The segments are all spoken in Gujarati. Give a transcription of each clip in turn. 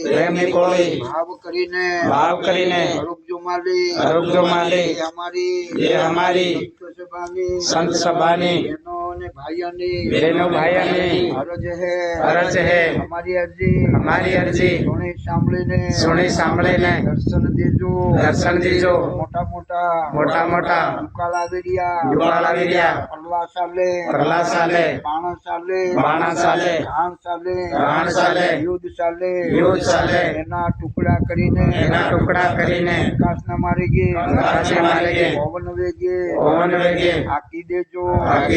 પ્રેમની કોળી ભાવ કરીને આરોગ્ય માલી એ અમારી સંત સભાની બહેનો ભાઈઓની અરજ હે हमारी अर्जी સુણી સાંભળીને દર્શન દીજો मोटा મોટા दुकाला विरिया પ્રહલાદ સાલે બાણા સાલે રાણ સાલે युद्ध साले एना टुकड़ा કરીને આકાશના માર્ગે પવન વેગે આકી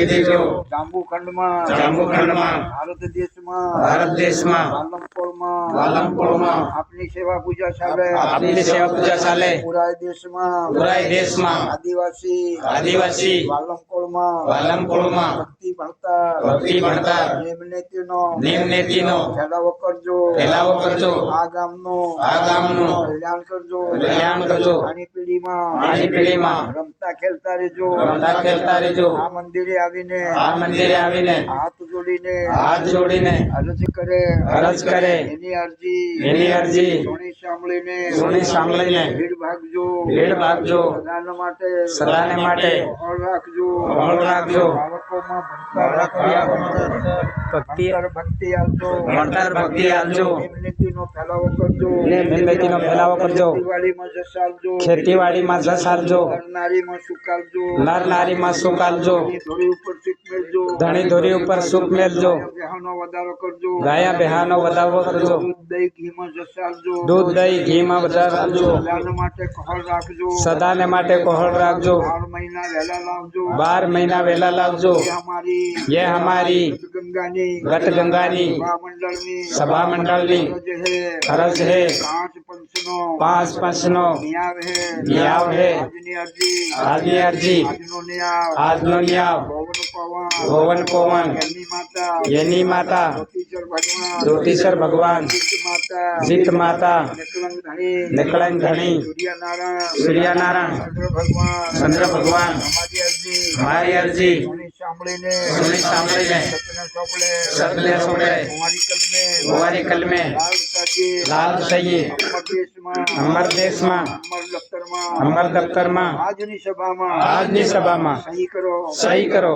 દેજો જાંબુખંડમાં ભારત દેશમાં વાલમપોળમાં આપની સેવા પૂજા ચાલે પુરાય દેશમાં આદિવાસી વાલમપોળમાં ભક્તિ ભણતા નિમનેતિનો ફેલાવો કરજો આ ગામનો કલ્યાણ કરજો આની પેઢીમાં રમતા ખેલતા રહેજો આ મંદિરે આવીને હાથ જોડીને અરજ કરે એની અરજી સુણી સાંભળીને ભીડ ભાગજો સદાને માટે ઓળ રાખજો ભક્તિ આલજો નિમનેતિનો ફેલાવો કરજો ખેતીવાડીમાં જશ આલજો નર નારીમાં સુખ આલજો ધણી ધોરી ઉપર સુખ મેલજો ગાયા બેહાનો વધારો કરજો દૂધ દહીં ઘીમાં વધારો આપજો સદાને માટે કોહળ રાખજો 12 મહિના વહેલા લાવજો ये हमारी गट गंगानी सभा मंडलनी अरज है 5 पंचनो न्याव है आदमी अर्जी આજનો ન્યાવ ભુવન પવન એની માતા જ્યોતિષર ભગવાન જીત માતા નિકળંગ ધણી સૂર્યનારાયણ ચંદ્ર ભગવાન हमारी अर्जी सुनी सामने सतले सोड़े कुंवारी कल में लाल सही अमर देश में अमर दफ्तर में આજની સભામાં સહી કરો